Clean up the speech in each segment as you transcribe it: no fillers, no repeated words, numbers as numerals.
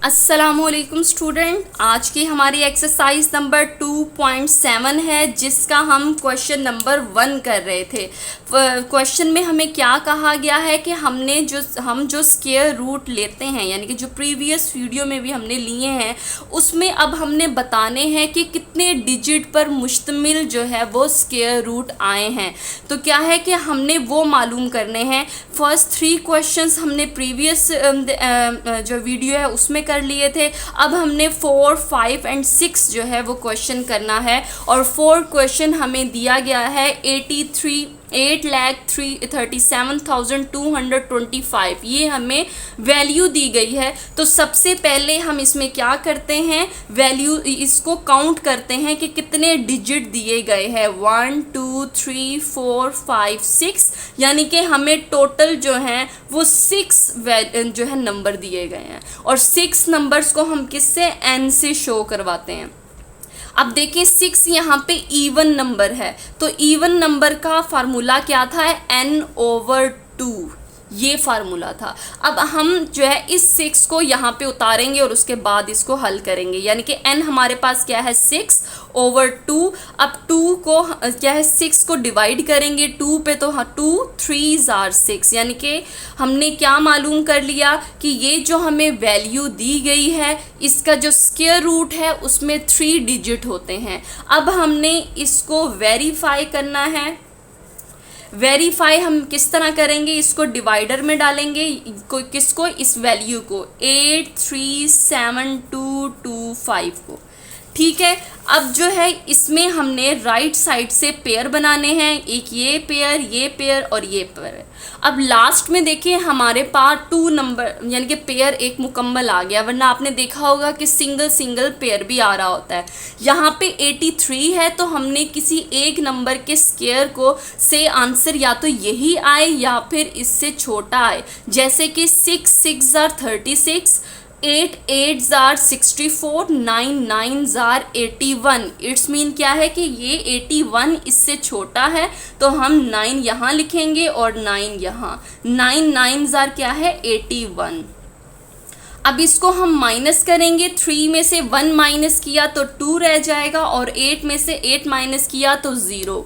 अस्सलामुअलैकुम स्टूडेंट, आज की हमारी एक्सरसाइज नंबर 2.7 है जिसका हम क्वेश्चन नंबर 1 कर रहे थे। क्वेश्चन में हमें क्या कहा गया है कि हम जो स्क्वायर रूट लेते हैं, यानी कि जो प्रीवियस वीडियो में भी हमने लिए हैं, उसमें अब हमने बताने हैं कि कितने डिजिट पर मुश्तमिल जो है वो स्क्वायर रूट आए हैं। तो क्या है कि हमने वो मालूम करने हैं। फर्स्ट 3 क्वेश्चंस हमने प्रीवियस जो वीडियो है उसमें कर लिए थे। अब हमने 4, 5 एंड 6 जो है वो क्वेश्चन करना है और 4 क्वेश्चन हमें दिया गया है 8,37,225 ये हमें वैल्यू दी गई है। तो सबसे पहले हम इसमें क्या करते हैं, वैल्यू इसको काउंट करते हैं कि कितने डिजिट दिए गए हैं। 1 2 3 4 5 6, यानी कि हमें टोटल जो है वो 6 जो है नंबर दिए गए हैं और 6 नंबर्स को हम किससे, n से शो करवाते हैं। अब देखिए 6 यहाँ पे इवन नंबर है, तो इवन नंबर का फार्मूला क्या था, n/2, ये फार्मूला था। अब हम जो है इस 6 को यहाँ पे उतारेंगे और उसके बाद इसको हल करेंगे, यानी कि n हमारे पास क्या है 6/2। अब 2 को क्या है 6 को डिवाइड करेंगे 2 पे, तो 2 3s are 6, यानी कि हमने क्या मालूम कर लिया कि ये जो हमें वैल्यू दी गई है इसका जो स्क्वायर रूट है उसमें 3 डिजिट होते हैं। अब हमने इसको वेरीफाई करना है। वेरीफाई हम किस तरह करेंगे, इसको डिवाइडर में डालेंगे, किसको, इस वैल्यू को 83725 को, ठीक है। अब जो है इसमें हमने राइट साइड से पेयर बनाने हैं, एक ये पेयर और ये पेयर। अब लास्ट में देखिए हमारे पास 2 नंबर यानी कि पेयर एक मुकम्मल आ गया, वरना आपने देखा होगा कि सिंगल पेयर भी आ रहा होता है। यहाँ पे 83 है, तो हमने किसी एक नंबर के स्क्वायर को से आंसर या तो यही आए या फिर इससे छोटा आए, जैसे कि 6 6 are 36, 8 8s are 64, 9 9s are 81। It's mean क्या है कि ये 81 इससे छोटा है, तो हम 9 यहाँ लिखेंगे और 9 यहाँ। 9 9s are क्या है 81। अब इसको हम माइनस करेंगे, 3 में से 1 माइनस किया तो 2 रह जाएगा और 8 में से 8 माइनस किया तो 0।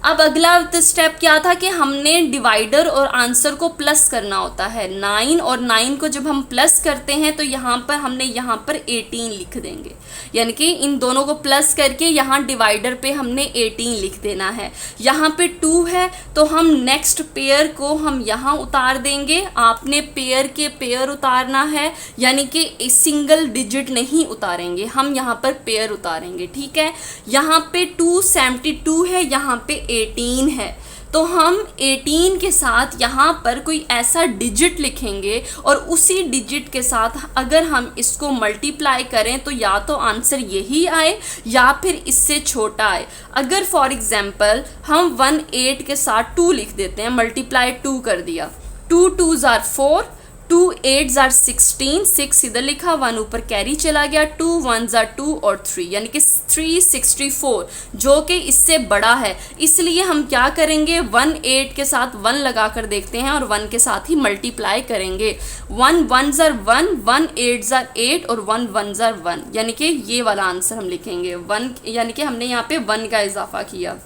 अब अगला स्टेप क्या था कि हमने डिवाइडर और आंसर को प्लस करना होता है। 9 और 9 को जब हम प्लस करते हैं तो यहाँ पर हमने यहाँ पर 18 लिख देंगे, यानी कि इन दोनों को प्लस करके यहाँ डिवाइडर पे हमने 18 लिख देना है। यहाँ पे 2 है तो हम नेक्स्ट पेयर को हम यहाँ उतार देंगे। आपने पेयर के पेयर उतारना है, यानी कि सिंगल डिजिट नहीं उतारेंगे, हम यहाँ पर पेयर उतारेंगे, ठीक है। यहाँ पे 272 है, यहाँ पे 18 है, तो हम 18 के साथ यहाँ पर कोई ऐसा डिजिट लिखेंगे और उसी डिजिट के साथ अगर हम इसको मल्टीप्लाई करें तो या तो आंसर यही आए या फिर इससे छोटा आए। अगर फॉर एग्जांपल हम 18 के साथ 2 लिख देते हैं, मल्टीप्लाई 2 कर दिया, 2 2s are 4, 2 8s are 16, 6 इधर लिखा, 1 ऊपर कैरी चला गया, 2 1s are 2 और 3, यानी कि 364 जो कि इससे बड़ा है। इसलिए हम क्या करेंगे, 1 8 के साथ 1 लगा कर देखते हैं और 1 के साथ ही मल्टीप्लाई करेंगे। 1 1s are 1, 1 8s are 8 और 1 1s are 1, यानी कि ये वाला आंसर हम लिखेंगे 1, यानी कि हमने यहाँ पे 1 का इजाफा किया,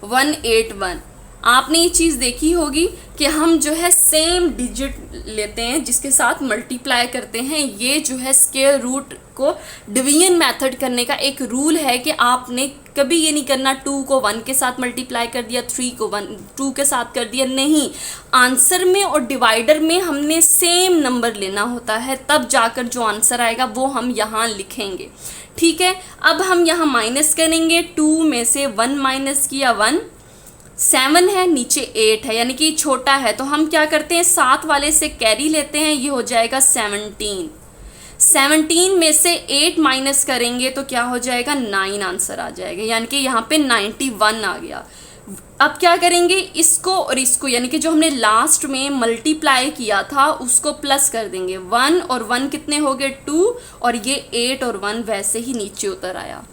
181। आपने ये चीज़ देखी होगी कि हम जो है सेम डिजिट लेते हैं जिसके साथ मल्टीप्लाई करते हैं। ये जो है स्क्वायर रूट को डिवीजन मेथड करने का एक रूल है कि आपने कभी ये नहीं करना 2 को 1 के साथ मल्टीप्लाई कर दिया, 3 को 2 के साथ कर दिया, नहीं। आंसर में और डिवाइडर में हमने सेम नंबर लेना होता है, तब जाकर जो आंसर आएगा वो हम यहाँ लिखेंगे, ठीक है। अब हम यहाँ माइनस करेंगे, 2 में से 1 माइनस किया 1, 7 है, नीचे 8 है, यानी कि छोटा है, तो हम क्या करते हैं 7 वाले से कैरी लेते हैं, ये हो जाएगा 17। 17 में से 8 माइनस करेंगे तो क्या हो जाएगा 9 आंसर आ जाएगा, यानी कि यहाँ पे 91 आ गया। अब क्या करेंगे, इसको और इसको, यानी कि जो हमने लास्ट में मल्टीप्लाई किया था उसको प्लस कर देंगे। 1 और 1 कितने हो गए 2 और ये 8 और 1 वैसे ही नीचे उतर आया,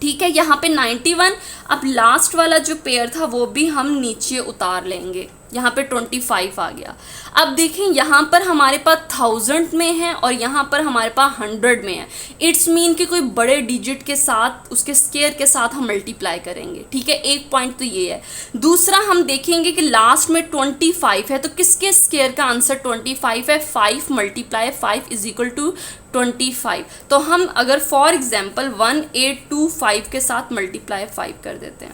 ठीक है। यहाँ पे 91। अब लास्ट वाला जो पेयर था वो भी हम नीचे उतार लेंगे। यहाँ पे 25 आ गया। अब देखें यहाँ पर हमारे पास 1000 में है और यहाँ पर हमारे पास 100 में है। इट्स मीन कि कोई बड़े डिजिट के साथ उसके स्केयर के साथ हम मल्टीप्लाई करेंगे, ठीक है। एक पॉइंट तो ये है। दूसरा हम देखेंगे कि लास्ट में 25 है तो किसके स्केयर का आंसर 25 है। 5 × 5 = 25। तो हम अगर फॉर एग्जाम्पल 1825 के साथ मल्टीप्लाई 5 कर देते हैं,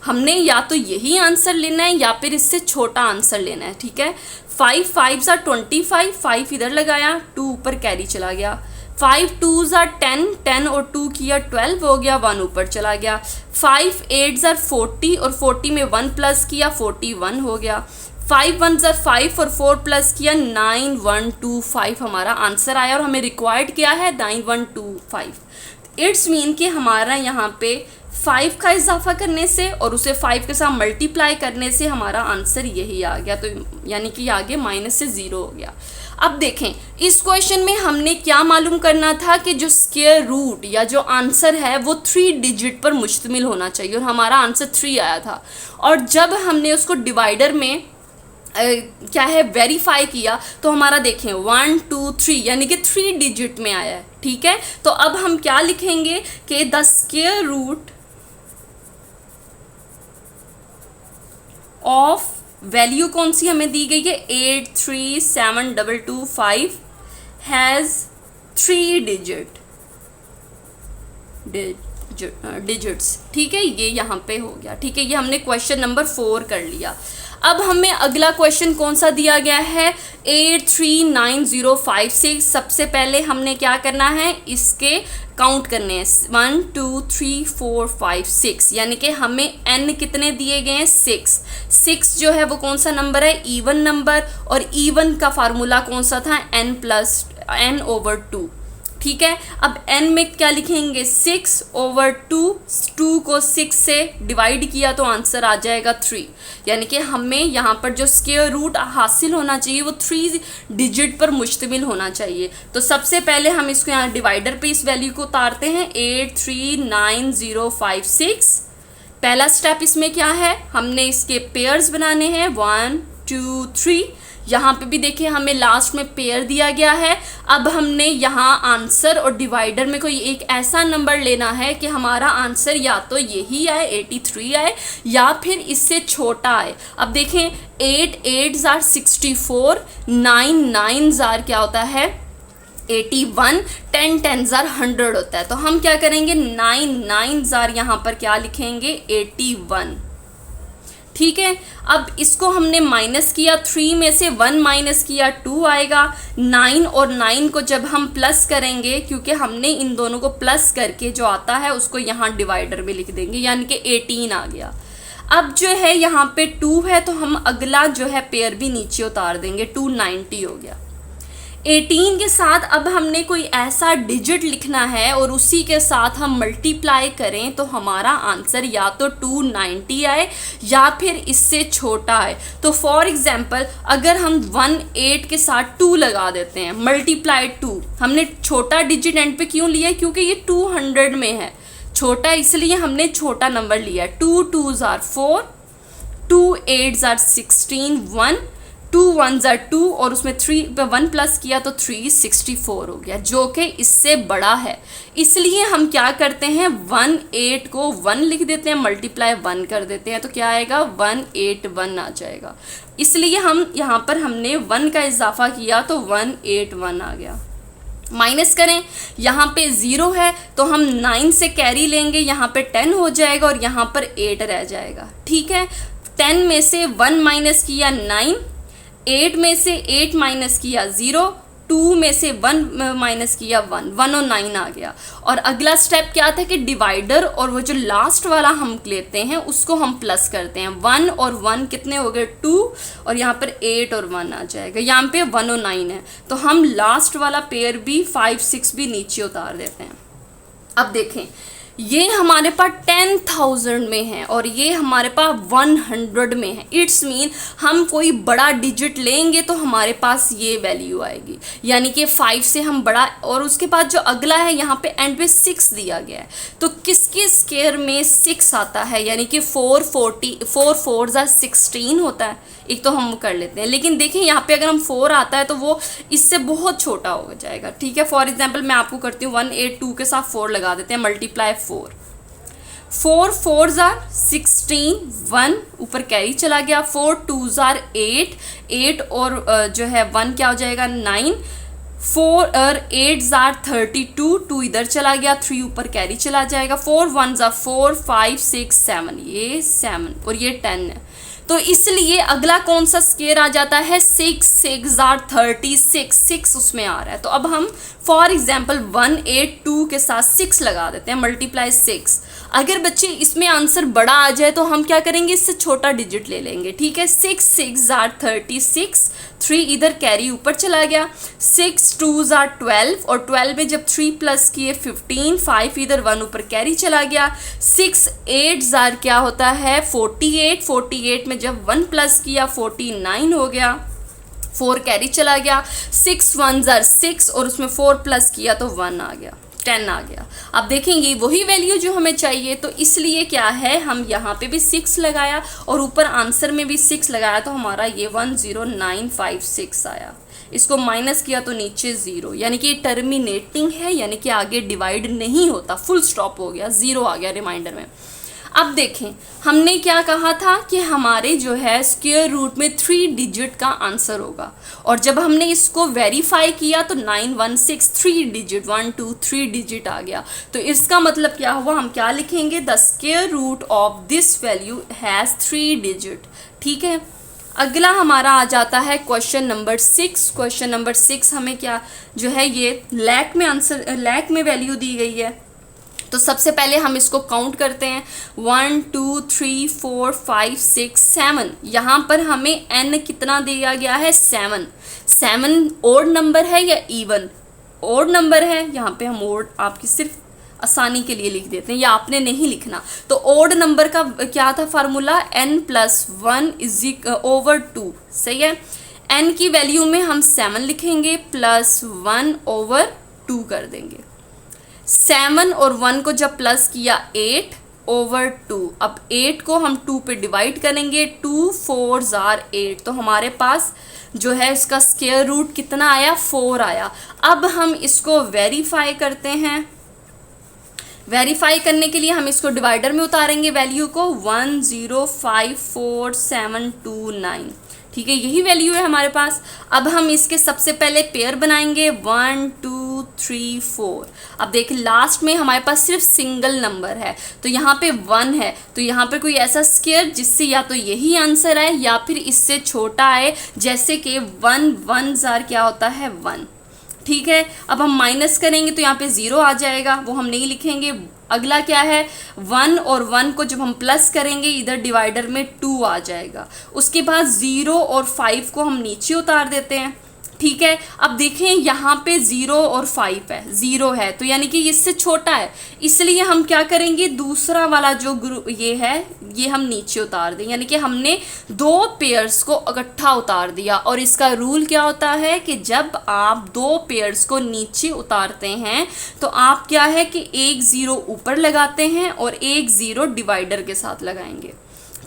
हमने या तो यही आंसर लेना है या फिर इससे छोटा आंसर लेना है, ठीक है। 5 5s are 25, 5 इधर लगाया, 2 ऊपर कैरी चला गया। 5 2s are 10, 10 और 2 किया 12 हो गया, 1 ऊपर चला गया। 5 8s are 40 और 40 में 1 प्लस किया 41 हो गया। 5 1s are 5 और 4 प्लस किया 9125 हमारा आंसर आया और हमें रिक्वायर्ड क्या है 9125। इट्स मीन कि हमारा यहाँ पे 5 का इजाफा करने से और उसे 5 के साथ मल्टीप्लाई करने से हमारा आंसर यही आ गया, तो यानी कि आगे माइनस से 0 हो गया। अब देखें इस क्वेश्चन में हमने क्या मालूम करना था कि जो स्क्वायर रूट या जो आंसर है वो 3 डिजिट पर मुश्तमिल होना चाहिए और हमारा आंसर 3 आया था। और जब हमने उसको डिवाइडर में क्या है वेरीफाई किया तो हमारा देखें 1 2 3 यानी कि 3 डिजिट में आया है, ठीक है। तो अब हम क्या लिखेंगे कि the square root of value कौन सी हमें दी गई है 837225 हैज़ 3 डिजिट्स, ठीक है। ये यहाँ पे हो गया, ठीक है। ये हमने क्वेश्चन नंबर 4 कर लिया। अब हमें अगला क्वेश्चन कौन सा दिया गया है 839056। सबसे पहले हमने क्या करना है इसके काउंट करने हैं 1 2 3 4 5 6 यानी कि हमें n कितने दिए गए हैं 6 जो है वो कौन सा नंबर है इवन नंबर और इवन का फार्मूला कौन सा था n/2, ठीक है। अब n में क्या लिखेंगे 6/2, 2 को 6 से डिवाइड किया तो आंसर आ जाएगा 3, यानी कि हमें यहाँ पर जो स्क्वायर रूट हासिल होना चाहिए वो 3 डिजिट पर मुश्तमिल होना चाहिए। तो सबसे पहले हम इसको यहाँ डिवाइडर पे इस वैल्यू को उतारते हैं 839056। पहला स्टेप इसमें क्या है हमने इसके पेयर्स बनाने हैं 1 2 3। यहाँ पे भी देखिए हमें लास्ट में पेयर दिया गया है। अब हमने यहाँ आंसर और डिवाइडर में कोई एक ऐसा नंबर लेना है कि हमारा आंसर या तो यही आए 83 आए या फिर इससे छोटा आए। अब देखें 8 8s are 64, 9 9s are क्या होता है 81, 10 10s are 100 होता है। तो हम क्या करेंगे 9 9s are यहाँ पर क्या लिखेंगे 81, ठीक है। अब इसको हमने माइनस किया 3 में से 1 माइनस किया 2 आएगा। 9 और 9 को जब हम प्लस करेंगे क्योंकि हमने इन दोनों को प्लस करके जो आता है उसको यहाँ डिवाइडर में लिख देंगे यानी कि 18 आ गया। अब जो है यहाँ पे 2 है तो हम अगला जो है पेयर भी नीचे उतार देंगे 290 हो गया। 18 के साथ अब हमने कोई ऐसा डिजिट लिखना है और उसी के साथ हम मल्टीप्लाई करें तो हमारा आंसर या तो 290 आए या फिर इससे छोटा आए। तो फॉर एग्जांपल अगर हम 18 के साथ 2 लगा देते हैं मल्टीप्लाई 2, हमने छोटा डिजिट एंड पे क्यों लिया है क्योंकि ये 200 में है, छोटा इसलिए हमने छोटा नंबर लिया। 2 2s are 4, 2 8s are 16, 1 2 1s are 2 और उसमें 3 पे 1 प्लस किया तो 364 हो गया जो कि इससे बड़ा है। इसलिए हम क्या करते हैं 18 को 1 लिख देते हैं मल्टीप्लाई 1 कर देते हैं तो क्या आएगा 181 आ जाएगा। इसलिए हम यहाँ पर हमने 1 का इजाफा किया तो 181 आ गया। माइनस करें यहाँ पे 0 है तो हम 9 से कैरी लेंगे, यहाँ पे 10 हो जाएगा और यहाँ पर 8 रह जाएगा, ठीक है। 10 में से 1 माइनस किया 9, 8 में से 8 माइनस किया 0, 2 में से 1 माइनस किया 1, 109 आ गया। और अगला स्टेप क्या था कि डिवाइडर और वो जो लास्ट वाला हम लेते हैं उसको हम प्लस करते हैं। 1 और 1 कितने हो गए 2 और यहाँ पर 8 और 1 आ जाएगा, यहाँ पे 109 है तो हम लास्ट वाला पेयर भी 5 6 भी नीचे उतार देते हैं। अब देखें ये हमारे पास 10,000 में है और ये हमारे पास 100 में है। इट्स मीन हम कोई बड़ा डिजिट लेंगे तो हमारे पास ये वैल्यू आएगी, यानी कि 5 से हम बड़ा। और उसके बाद जो अगला है यहाँ पे एंड पे 6 दिया गया है, तो किसके स्क्वायर में 6 आता है, यानी कि 4 4 16 होता है। एक तो हम कर लेते हैं, लेकिन देखें यहाँ पे अगर हम 4 आता है तो वो इससे बहुत छोटा हो जाएगा। ठीक है, फॉर एग्जांपल मैं आपको करती हूँ 182 के साथ 4 लगा देते हैं, मल्टीप्लाई 4 4 16, 1 ऊपर कैरी चला गया, 4 2 8 8 और जो है 1 क्या हो जाएगा 9, 4 और 8 32, 2 इधर चला गया, 3 ऊपर कैरी चला जाएगा, 4 1 4 5 6 7, ये 7 और ये 10 है। तो इसलिए अगला कौन सा स्क्वायर आ जाता है 6 6 36, 6 उसमें आ रहा है। तो अब हम फॉर एग्जाम्पल 182 के साथ 6 लगा देते हैं, मल्टीप्लाई 6। अगर बच्चे इसमें आंसर बड़ा आ जाए तो हम क्या करेंगे, इससे छोटा डिजिट ले लेंगे। ठीक है, 6 6 36, 3 इधर कैरी ऊपर चला गया, 6 2 12 और 12 में जब 3 प्लस किए 15, 5 इधर 1 ऊपर कैरी चला गया, 6 8 क्या होता है 48, 48 में जब 1 प्लस किया 49 हो गया, 4 कैरी चला गया, 6 1 6 और उसमें 4 प्लस किया तो 1 आ गया, 10 आ गया। अब देखेंगे वही वैल्यू जो हमें चाहिए, तो इसलिए क्या है हम यहाँ पे भी 6 लगाया और ऊपर आंसर में भी 6 लगाया, तो हमारा ये 10956 आया। इसको माइनस किया तो नीचे 0, यानी कि ये टर्मिनेटिंग है, यानी कि आगे डिवाइड नहीं होता, फुल स्टॉप हो गया, 0 आ गया रिमाइंडर में। अब देखें हमने क्या कहा था कि हमारे जो है स्क्वायर रूट में 3 डिजिट का आंसर होगा, और जब हमने इसको वेरीफाई किया तो 916 3 डिजिट 1 2 3 डिजिट आ गया। तो इसका मतलब क्या हुआ, हम क्या लिखेंगे, the square root of this value has 3 digit. ठीक है, अगला हमारा आ जाता है क्वेश्चन नंबर 6। क्वेश्चन नंबर 6 हमें क्या जो है ये लैक में आंसर, लैक में वैल्यू दी गई है। तो सबसे पहले हम इसको काउंट करते हैं, 1 2 3 4 5 6 7। यहाँ पर हमें n कितना दिया गया है 7। 7 ओड नंबर है या इवन, ओड नंबर है, यहाँ पे हम ओड आपकी सिर्फ आसानी के लिए लिख देते हैं, या आपने नहीं लिखना। तो ओड नंबर का क्या था फार्मूला, n+1 = 2। सही है, n की वैल्यू में हम 7 लिखेंगे +1/2 कर देंगे। 7 और 1 को जब प्लस किया 8/2। अब 8 को हम 2 पे डिवाइड करेंगे, 2 4 8, तो हमारे पास जो है इसका स्क्वायर रूट कितना आया 4 आया। अब हम इसको वेरीफाई करते हैं। वेरीफाई करने के लिए हम इसको डिवाइडर में उतारेंगे वैल्यू को, 1054,729। ठीक है, यही वैल्यू है हमारे पास। अब हम इसके सबसे पहले पेयर बनाएंगे, 1 2 3 4। अब देखिए लास्ट में हमारे पास सिर्फ सिंगल नंबर है, तो यहाँ पे 1 है, तो यहाँ पे कोई ऐसा स्क्वायर जिससे या तो यही आंसर आए या फिर इससे छोटा आए, जैसे कि 1 1 क्या होता है 1। ठीक है, अब हम माइनस करेंगे तो यहाँ पे 0 आ जाएगा, वो हम नहीं लिखेंगे। अगला क्या है, 1 और 1 को जब हम प्लस करेंगे इधर डिवाइडर में 2 आ जाएगा। उसके बाद 0 और 5 को हम नीचे उतार देते हैं। ठीक है, अब देखें यहाँ पे 0 और 5 है, 0 है तो यानी कि इससे छोटा है, इसलिए हम क्या करेंगे, दूसरा वाला जो ग्रुप ये है ये हम नीचे उतार दें, यानी कि हमने 2 पेयर्स को इकट्ठा उतार दिया। और इसका रूल क्या होता है कि जब आप 2 पेयर्स को नीचे उतारते हैं तो आप क्या है कि एक 0 ऊपर लगाते हैं और एक 0 डिवाइडर के साथ लगाएंगे।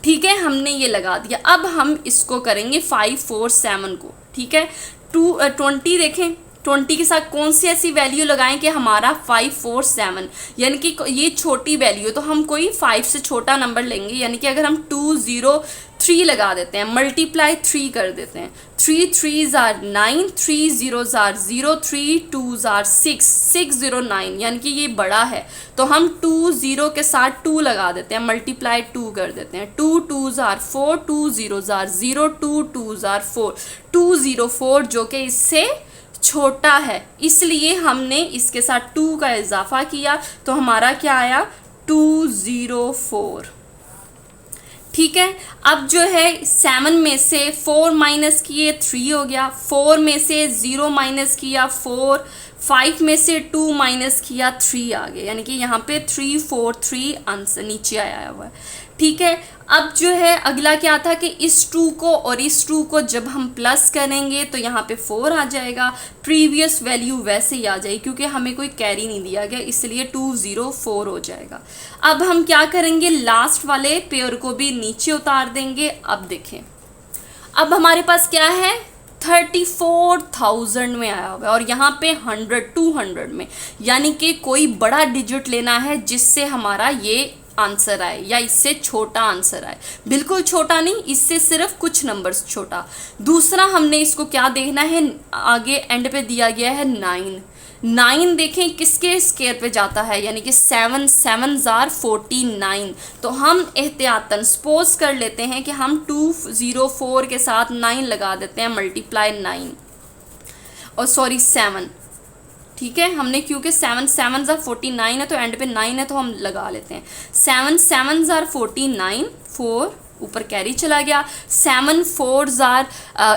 ठीक है, हमने ये लगा दिया। अब हम इसको करेंगे 5 4 7 को। ठीक है, 20 देखें, 20 के साथ कौन सी ऐसी वैल्यू लगाएं कि हमारा 5 4 7, यानी कि ये छोटी वैल्यू, तो हम कोई 5 से छोटा नंबर लेंगे, यानी कि अगर हम 2 0 3 लगा देते हैं, मल्टीप्लाई 3 कर देते हैं, 3 3 9, 3 0 0, 3 2 6 6 0 9, यानी कि ये बड़ा है तो हम 2 0 के साथ 2 लगा देते हैं, मल्टीप्लाई 2 कर देते हैं, 2 2 4, 2 0 0, 2 2 4, 2 0 4 जो कि इससे छोटा है, इसलिए हमने इसके साथ 2 का इजाफा किया तो हमारा क्या आया 204। ठीक है, अब जो है 7 में से 4 माइनस किए 3 हो गया, 4 में से 0 माइनस किया 4, 5 में से 2 माइनस किया 3 आ गया, यानी कि यहाँ पे 3 4 3 आंसर नीचे आया हुआ है। ठीक है, अब जो है अगला क्या था कि इस 2 को और इस 2 को जब हम प्लस करेंगे तो यहाँ पे 4 आ जाएगा, प्रीवियस वैल्यू वैसे ही आ जाएगी क्योंकि हमें कोई कैरी नहीं दिया गया, इसलिए 2 0 4 हो जाएगा। अब हम क्या करेंगे, लास्ट वाले पेयर को भी नीचे उतार देंगे। अब देखें, अब हमारे पास क्या है, 34,000 में आया हुआ है और यहाँ पे 100 200 में, यानी कि कोई बड़ा डिजिट लेना है जिससे हमारा ये आंसर आए या इससे छोटा आंसर आए, बिल्कुल छोटा नहीं, इससे सिर्फ कुछ नंबर्स छोटा। दूसरा हमने इसको क्या देखना है, आगे एंड पे दिया गया है 9 देखें किसके स्केयर पे जाता है, यानी कि 7 7 जार 49। तो हम एहतियातन सपोज कर लेते हैं कि हम 204 के साथ 9 लगा देते हैं, मल्टीप्लाई 9 और सॉरी 7। ठीक है, हमने क्योंकि 7 7 जार 49 है तो एंड पे 9 है तो हम लगा लेते हैं। 7 7 जार 49, 4 ऊपर कैरी चला गया, 7 4 जार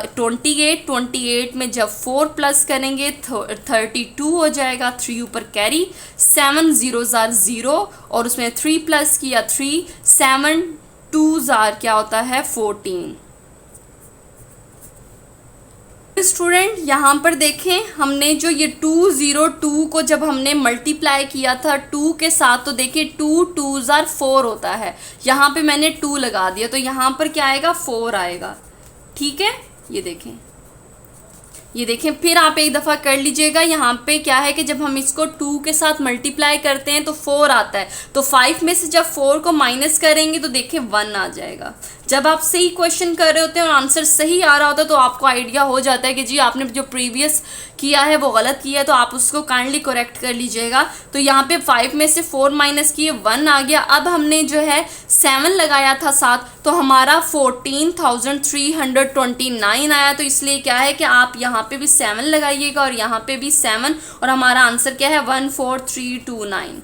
28, 28 में जब 4 प्लस करेंगे 32 हो जाएगा, 3 ऊपर कैरी, 7 0 जार 0 और उसमें 3 प्लस किया 3, 7 2 जार क्या होता है 14। स्टूडेंट यहाँ पर देखें, हमने जो ये 202 को जब हमने मल्टीप्लाई किया था 2 के साथ तो देखिए 2 2 जार 4 होता है, यहाँ पे मैंने 2 लगा दिया तो यहाँ पर क्या आएगा 4 आएगा। ठीक है, ये देखें फिर आप एक दफ़ा कर लीजिएगा। यहाँ पे क्या है कि जब हम इसको 2 के साथ मल्टीप्लाई करते हैं तो 4 आता है, तो 5 में से जब 4 को माइनस करेंगे तो देखिए 1 आ जाएगा। जब आप सही क्वेश्चन कर रहे होते हैं और आंसर सही आ रहा होता है तो आपको आइडिया हो जाता है कि जी आपने जो प्रीवियस किया है वो गलत किया है, तो आप उसको काइंडली करेक्ट कर लीजिएगा। तो यहाँ पे 5 में से 4 माइनस किए 1 आ गया। अब हमने जो है 7 लगाया था साथ तो हमारा 14,329 आया, तो इसलिए क्या है कि आप यहाँ पे भी 7 लगाइएगा और यहाँ पे भी 7 और हमारा आंसर क्या है 14329।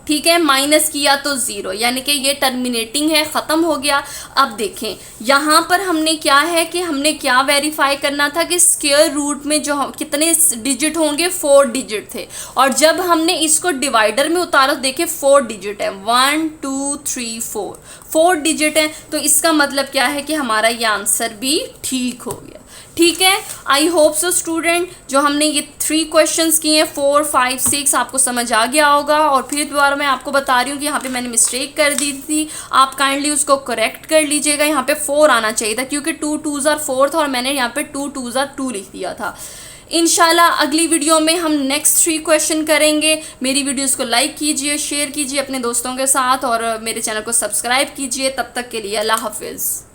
ठीक है, माइनस किया तो 0, यानी कि ये टर्मिनेटिंग है, ख़त्म हो गया। अब देखें यहाँ पर हमने क्या है कि हमने क्या वेरीफाई करना था कि स्क्वायर रूट में जो कितने डिजिट होंगे 4 डिजिट थे, और जब हमने इसको डिवाइडर में उतारा तो देखें 4 डिजिट है, 1 2 3 4 डिजिट है, तो इसका मतलब क्या है कि हमारा ये आंसर भी ठीक हो गया। ठीक है, आई होप सो स्टूडेंट जो हमने ये 3 क्वेश्चंस किए हैं 4 5 6 आपको समझ आ गया होगा। और फिर दोबारा मैं आपको बता रही हूँ कि यहाँ पे मैंने मिस्टेक कर दी थी, आप काइंडली उसको करेक्ट कर लीजिएगा। यहाँ पे 4 आना चाहिए था क्योंकि 2 2 जार 4 था और मैंने यहाँ पे 2 2 जार 2 लिख दिया था। इंशाल्लाह अगली वीडियो में हम नेक्स्ट 3 क्वेश्चन करेंगे। मेरी वीडियोस को लाइक कीजिए, शेयर कीजिए अपने दोस्तों के साथ और मेरे चैनल को सब्सक्राइब कीजिए। तब तक के लिए अल्लाह हाफिज़।